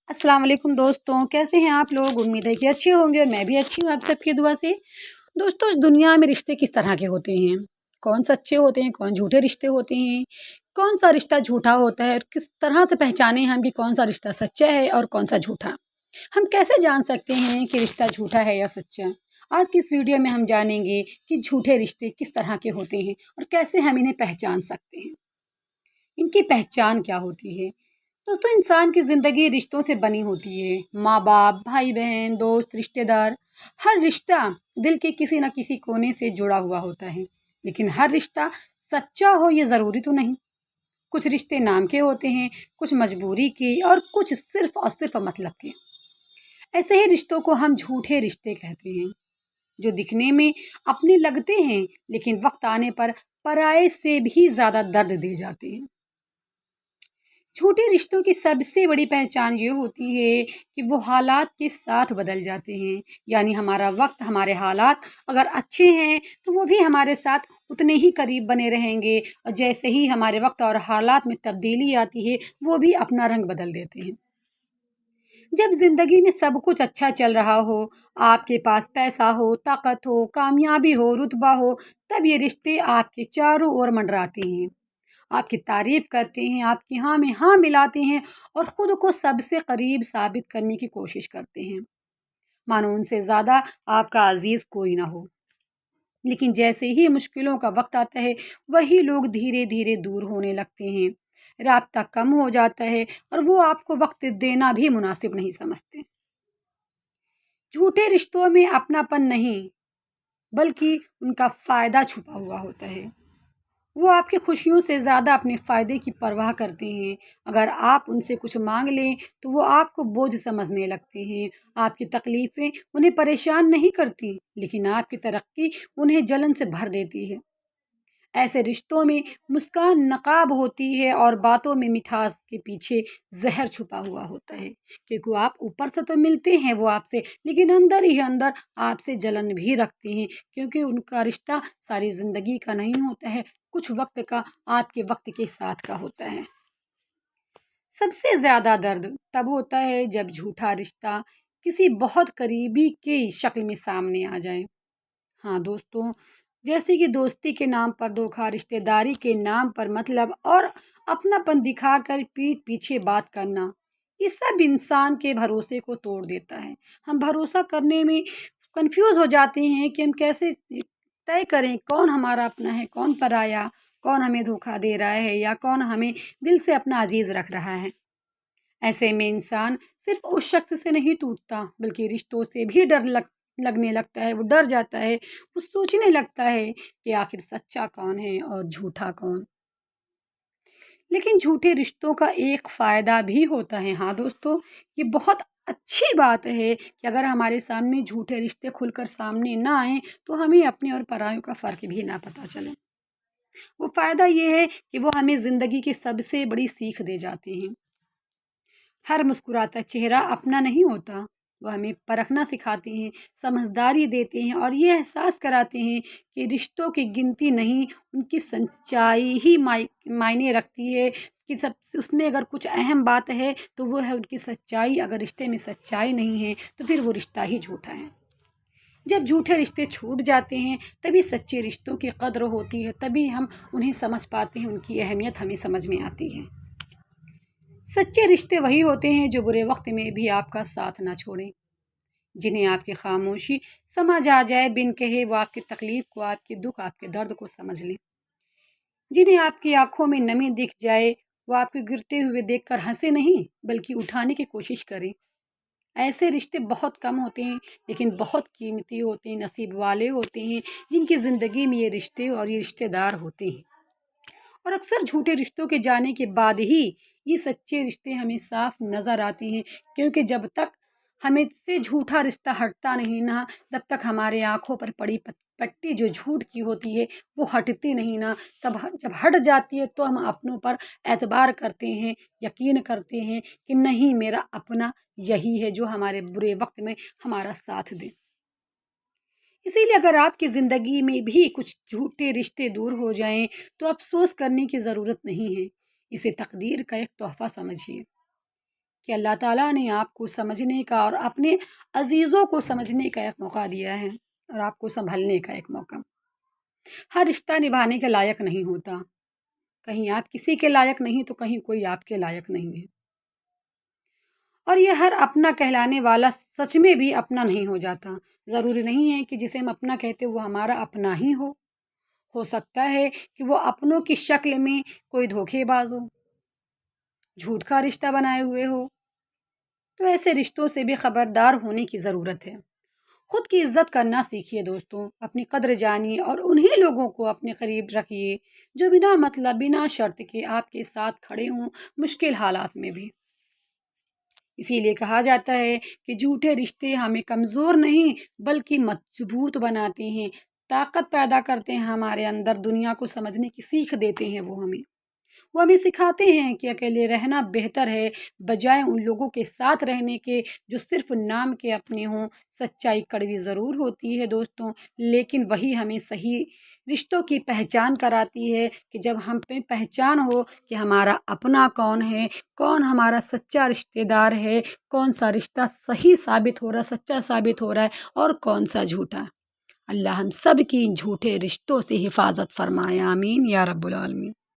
अस्सलाम वालेकुम दोस्तों, कैसे हैं आप लोग। उम्मीद है कि अच्छे होंगे और मैं भी अच्छी हूँ आप सबकी दुआ से। दोस्तों, इस दुनिया में रिश्ते किस तरह के होते हैं, कौन सच्चे होते हैं, कौन झूठे रिश्ते होते हैं, कौन सा रिश्ता झूठा होता है और किस तरह से पहचाने हम कि कौन सा रिश्ता सच्चा है और कौन सा झूठा। हम कैसे जान सकते हैं कि रिश्ता झूठा है या सच्चा। आज की इस वीडियो में हम जानेंगे कि झूठे रिश्ते किस तरह के होते हैं और कैसे हम इन्हें पहचान सकते हैं। इनकी पहचान क्या होती है। दोस्तों, इंसान की ज़िंदगी रिश्तों से बनी होती है। माँ बाप, भाई बहन, दोस्त, रिश्तेदार, हर रिश्ता दिल के किसी न किसी कोने से जुड़ा हुआ होता है। लेकिन हर रिश्ता सच्चा हो ये ज़रूरी तो नहीं। कुछ रिश्ते नाम के होते हैं, कुछ मजबूरी के और कुछ सिर्फ और सिर्फ मतलब के। ऐसे ही रिश्तों को हम झूठे रिश्ते कहते हैं, जो दिखने में अपने लगते हैं लेकिन वक्त आने पर पराये से भी ज़्यादा दर्द दे जाते हैं। झूठे रिश्तों की सबसे बड़ी पहचान ये होती है कि वो हालात के साथ बदल जाते हैं। यानी हमारा वक्त, हमारे हालात अगर अच्छे हैं तो वो भी हमारे साथ उतने ही करीब बने रहेंगे, और जैसे ही हमारे वक्त और हालात में तब्दीली आती है वो भी अपना रंग बदल देते हैं। जब ज़िंदगी में सब कुछ अच्छा चल रहा हो, आपके पास पैसा हो, ताकत हो, कामयाबी हो, रुतबा हो, तब ये रिश्ते आपके चारों ओर मंडराते हैं, आपकी तारीफ करते हैं, आपकी हाँ में हाँ मिलाते हैं और खुद को सबसे करीब साबित करने की कोशिश करते हैं, मानो उनसे ज़्यादा आपका अजीज कोई ना हो। लेकिन जैसे ही मुश्किलों का वक्त आता है, वही लोग धीरे धीरे दूर होने लगते हैं, राब्ता कम हो जाता है और वो आपको वक्त देना भी मुनासिब नहीं समझते। झूठे रिश्तों में अपनापन नहीं, बल्कि उनका फ़ायदा छुपा हुआ होता है। वो आपकी खुशियों से ज़्यादा अपने फ़ायदे की परवाह करते हैं। अगर आप उनसे कुछ मांग लें तो वो आपको बोझ समझने लगते हैं। आपकी तकलीफ़ें उन्हें परेशान नहीं करती, लेकिन आपकी तरक्की उन्हें जलन से भर देती है। ऐसे रिश्तों में मुस्कान नकाब होती है और बातों में मिठास के पीछे जहर छुपा हुआ होता है, क्योंकि वो आप ऊपर से तो मिलते हैं वो आपसे, लेकिन अंदर ही अंदर आपसे जलन भी रखते हैं, क्योंकि उनका रिश्ता सारी ज़िंदगी का नहीं होता है, कुछ वक्त का, आपके वक्त के साथ का होता है। सबसे ज़्यादा दर्द तब होता है जब झूठा रिश्ता किसी बहुत करीबी की शक्ल में सामने आ जाए। हाँ दोस्तों, जैसे कि दोस्ती के नाम पर धोखा, रिश्तेदारी के नाम पर मतलब और अपनापन दिखाकर पीठ पीछे बात करना, ये सब इंसान के भरोसे को तोड़ देता है। हम भरोसा करने में कंफ्यूज हो जाते हैं कि हम कैसे तय करें कौन हमारा अपना है, कौन पराया, कौन हमें धोखा दे रहा है या कौन हमें दिल से अपना अजीज रख रहा है। ऐसे में इंसान सिर्फ उस शख्स से नहीं टूटता, बल्कि रिश्तों से भी लगने लगता है। वो डर जाता है, वो सोचने लगता है कि आखिर सच्चा कौन है और झूठा कौन। लेकिन झूठे रिश्तों का एक फ़ायदा भी होता है। हाँ दोस्तों, ये बहुत अच्छी बात है कि अगर हमारे सामने झूठे रिश्ते खुलकर सामने ना आए तो हमें अपने और परायों का फ़र्क भी ना पता चले। वो फ़ायदा ये है कि वो हमें ज़िंदगी की सबसे बड़ी सीख दे जाते हैं। हर मुस्कुराता चेहरा अपना नहीं होता। वह हमें परखना सिखाते हैं, समझदारी देते हैं और ये एहसास कराते हैं कि रिश्तों की गिनती नहीं, उनकी सच्चाई ही मायने रखती है। कि सब उसमें अगर कुछ अहम बात है तो वो है उनकी सच्चाई। अगर रिश्ते में सच्चाई नहीं है तो फिर वो रिश्ता ही झूठा है। जब झूठे रिश्ते छूट जाते हैं तभी सच्चे रिश्तों की कद्र होती है, तभी हम उन्हें समझ पाते हैं, उनकी अहमियत हमें समझ में आती है। सच्चे रिश्ते वही होते हैं जो बुरे वक्त में भी आपका साथ ना छोड़ें, जिन्हें आपकी खामोशी समझ आ जाए बिन कहे, वो आपकी तकलीफ को, आपके दुख, आपके दर्द को समझ लें, जिन्हें आपकी आंखों में नमी दिख जाए, वो आपके गिरते हुए देखकर हंसे नहीं बल्कि उठाने की कोशिश करें। ऐसे रिश्ते बहुत कम होते हैं, लेकिन बहुत कीमती होते हैं, नसीब वाले होते हैं जिनकी ज़िंदगी में ये रिश्ते और ये रिश्तेदार होते हैं। और अक्सर झूठे रिश्तों के जाने के बाद ही ये सच्चे रिश्ते हमें साफ नज़र आते हैं, क्योंकि जब तक हमें से झूठा रिश्ता हटता नहीं ना, तब तक हमारे आंखों पर पड़ी पट्टी जो झूठ की होती है वो हटती नहीं ना। तब जब हट जाती है तो हम अपनों पर एतबार करते हैं, यकीन करते हैं कि नहीं, मेरा अपना यही है जो हमारे बुरे वक्त में हमारा साथ दे। इसीलिए अगर आपकी ज़िंदगी में भी कुछ झूठे रिश्ते दूर हो जाएं तो अफ़सोस करने की ज़रूरत नहीं है। इसे तकदीर का एक तोहफ़ा समझिए। کہ اللہ تعالیٰ نے آپ کو سمجھنے کا اور اپنے عزیزوں کو سمجھنے کا ایک موقع دیا ہے، اور آپ کو سنبھلنے کا ایک موقع۔ ہر رشتہ نبھانے کے لائق نہیں ہوتا، کہیں آپ کسی کے لائق نہیں تو کہیں کوئی آپ کے لائق نہیں ہے، اور یہ ہر اپنا کہلانے والا سچ میں بھی اپنا نہیں ہو جاتا۔ ضروری نہیں ہے کہ جسے ہم اپنا کہتے وہ ہمارا اپنا ہی ہو سکتا ہے کہ وہ اپنوں کی شکل میں کوئی دھوکے باز ہو، جھوٹ کا رشتہ بنائے ہوئے ہو۔ تو ایسے رشتوں سے بھی خبردار ہونے کی ضرورت ہے۔ خود کی عزت کرنا سیکھیے دوستوں، اپنی قدر جانیے اور انہی لوگوں کو اپنے قریب رکھیے جو بنا مطلب بنا شرط کے آپ کے ساتھ کھڑے ہوں مشکل حالات میں بھی۔ اسی لیے کہا جاتا ہے کہ جھوٹے رشتے ہمیں کمزور نہیں بلکہ مضبوط بناتے ہیں، طاقت پیدا کرتے ہیں ہمارے اندر، دنیا کو سمجھنے کی سیکھ دیتے ہیں۔ وہ ہمیں سکھاتے ہیں کہ اکیلے رہنا بہتر ہے بجائے ان لوگوں کے ساتھ رہنے کے جو صرف نام کے اپنے ہوں۔ سچائی کڑوی ضرور ہوتی ہے دوستوں، لیکن وہی ہمیں صحیح رشتوں کی پہچان کراتی ہے کہ جب ہم پہ پہچان ہو کہ ہمارا اپنا کون ہے، کون ہمارا سچا رشتہ دار ہے، کون سا رشتہ صحیح ثابت ہو رہا ہے، سچا ثابت ہو رہا ہے اور کون سا جھوٹا۔ اللہ ہم سب کی ان جھوٹے رشتوں سے حفاظت فرمائے، آمین یا رب العالمین۔